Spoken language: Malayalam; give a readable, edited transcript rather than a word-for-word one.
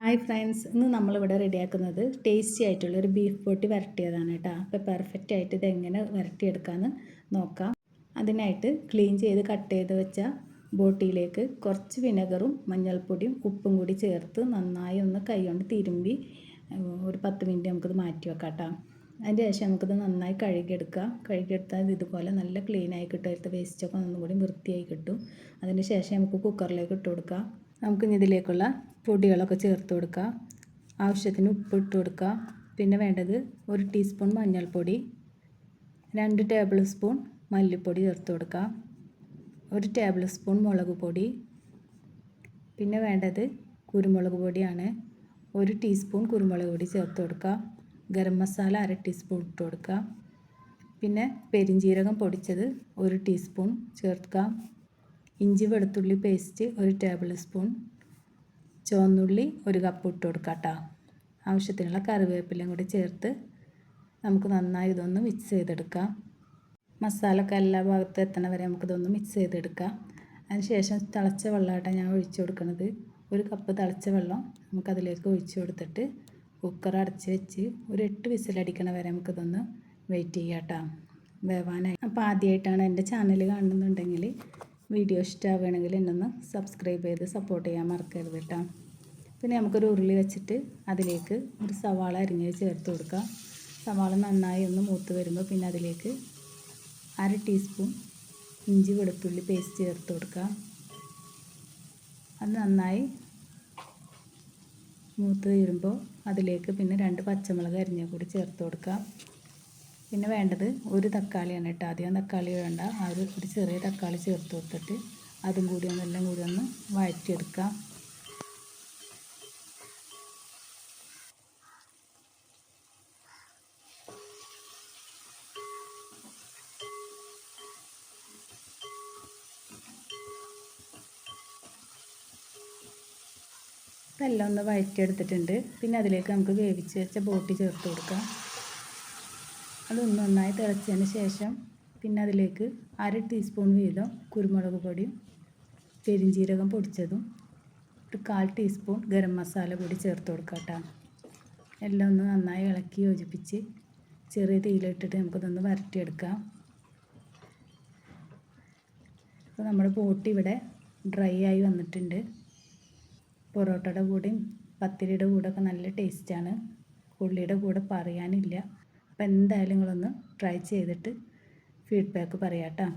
ഹായ് ഫ്രണ്ട്സ്, ഇന്ന് നമ്മളിവിടെ റെഡിയാക്കുന്നത് ടേസ്റ്റി ആയിട്ടുള്ളൊരു ബീഫ് ബോട്ടി വരട്ടിയതാണ് കേട്ടോ. അപ്പോൾ പെർഫെക്റ്റ് ആയിട്ട് ഇതെങ്ങനെ വരട്ടിയെടുക്കാമെന്ന് നോക്കാം. അതിനായിട്ട് ക്ലീൻ ചെയ്ത് കട്ട് ചെയ്ത് വെച്ച ബോട്ടിയിലേക്ക് കുറച്ച് വിനെഗറും മഞ്ഞൾപ്പൊടിയും ഉപ്പും കൂടി ചേർത്ത് നന്നായി ഒന്ന് കൈകൊണ്ട് തിരുമ്പി ഒരു 10 മിനിറ്റ് നമുക്കിത് മാറ്റി വെക്കാം കേട്ടോ. അതിന് ശേഷം നമുക്കിത് നന്നായി കഴുകിയെടുക്കാം. കഴുകിയെടുത്താൽ ഇതുപോലെ നല്ല ക്ലീനായി കിട്ടും. അതിലത്തെ വേസ്റ്റൊക്കെ ഒന്നുകൂടി വൃത്തിയായി കിട്ടും. അതിന് ശേഷം നമുക്ക് കുക്കറിലേക്ക് ഇട്ട് കൊടുക്കാം. നമുക്കിനി ഇതിലേക്കുള്ള പൊടികളൊക്കെ ചേർത്ത് കൊടുക്കാം. ആവശ്യത്തിന് ഉപ്പ് ഇട്ട് കൊടുക്കാം. പിന്നെ വേണ്ടത് 1 ടീസ്പൂൺ മഞ്ഞൾപ്പൊടി, 2 ടേബിൾ സ്പൂൺ മല്ലിപ്പൊടി ചേർത്ത് കൊടുക്കാം, 1 ടേബിൾ സ്പൂൺ മുളക് പൊടി, പിന്നെ വേണ്ടത് കുരുമുളക് പൊടിയാണ്. 1 ടീസ്പൂൺ കുരുമുളക് പൊടി ചേർത്ത് കൊടുക്കാം. ഗരം മസാല 1/2 ടീസ്പൂൺ ഇട്ട് കൊടുക്കാം. പിന്നെ പെരിഞ്ജീരകം പൊടിച്ചത് 1 ടീസ്പൂൺ ചേർക്കാം. ഇഞ്ചി വെളുത്തുള്ളി പേസ്റ്റ് 1 ടേബിൾ സ്പൂൺ, ചുവന്നുള്ളി 1 കപ്പ് ഇട്ട് കൊടുക്കാം കേട്ടോ. ആവശ്യത്തിനുള്ള കറിവേപ്പിലയും കൂടി ചേർത്ത് നമുക്ക് നന്നായി ഇതൊന്ന് മിക്സ് ചെയ്തെടുക്കാം. മസാലയൊക്കെ എല്ലാ ഭാഗത്തും എത്തണ വരെ നമുക്കിതൊന്ന് മിക്സ് ചെയ്തെടുക്കാം. അതിന് ശേഷം തിളച്ച വെള്ളമായിട്ടാണ് ഞാൻ ഒഴിച്ചു കൊടുക്കുന്നത്. 1 കപ്പ് തിളച്ച വെള്ളം നമുക്കതിലേക്ക് ഒഴിച്ചു കൊടുത്തിട്ട് കുക്കർ അടച്ച് വെച്ച് ഒരു 8 വിസിലടിക്കണ വരെ നമുക്കിതൊന്ന് വെയിറ്റ് ചെയ്യാം കേട്ടോ, വേവാനായി. അപ്പോൾ ആദ്യമായിട്ടാണ് എൻ്റെ ചാനൽ കാണുന്നുണ്ടെങ്കിൽ വീഡിയോ ഇഷ്ടമാവുകയാണെങ്കിൽ എന്നൊന്ന് സബ്സ്ക്രൈബ് ചെയ്ത് സപ്പോർട്ട് ചെയ്യാൻ മറക്കരുത് കേട്ടോ. പിന്നെ നമുക്കൊരു ഉരുളി വെച്ചിട്ട് അതിലേക്ക് ഒരു സവാള അരിഞ്ഞ് ചേർത്ത് കൊടുക്കാം. സവാള നന്നായി ഒന്ന് മൂത്ത് വരുമ്പോൾ പിന്നെ അതിലേക്ക് 1/2 ടീസ്പൂൺ ഇഞ്ചി വെളുത്തുള്ളി പേസ്റ്റ് ചേർത്ത് കൊടുക്കാം. അത് നന്നായി മൂത്ത് വരുമ്പോൾ അതിലേക്ക് പിന്നെ 2 പച്ചമുളക് അരിഞ്ഞ കൂടി ചേർത്ത് കൊടുക്കാം. പിന്നെ വേണ്ടത് 1 തക്കാളിയാണ് കേട്ടോ. അധികം തക്കാളി വേണ്ട. ഒരു ചെറിയ തക്കാളി ചേർത്ത് കൊടുത്തിട്ട് അതും കൂടി എല്ലാം കൂടി ഒന്ന് വഴറ്റിയെടുക്കാം. എല്ലാം ഒന്ന് വഴറ്റിയെടുത്തിട്ടുണ്ട്. പിന്നെ അതിലേക്ക് നമുക്ക് വേവിച്ച് വെച്ച ബോട്ടി ചേർത്ത് കൊടുക്കാം. അതൊന്ന് നന്നായി തിളച്ചതിന് ശേഷം പിന്നെ അതിലേക്ക് 1/2 ടീസ്പൂൺ വീതം കുരുമുളക് പൊടിയും പെരിഞ്ജീരകം പൊടിച്ചതും 1/4 ടീസ്പൂൺ ഗരം മസാല പൊടി ചേർത്ത് കൊടുക്കാം കേട്ടോ. എല്ലാം ഒന്ന് നന്നായി ഇളക്കി യോജിപ്പിച്ച് ചെറിയ തീയിലിട്ടിട്ട് നമുക്കിതൊന്ന് വരട്ടിയെടുക്കാം. അപ്പോൾ നമ്മുടെ ബോട്ടി ഇവിടെ ഡ്രൈ ആയി വന്നിട്ടുണ്ട്. പൊറോട്ടയുടെ കൂടെയും പത്തിരിയുടെ കൂടെയൊക്കെ നല്ല ടേസ്റ്റാണ്. ഉള്ളിയുടെ കൂടെ പറയാനില്ല. അപ്പോൾ എന്തായാലും നിങ്ങളൊന്ന് ട്രൈ ചെയ്തിട്ട് ഫീഡ്ബാക്ക് പറയാം കേട്ടോ.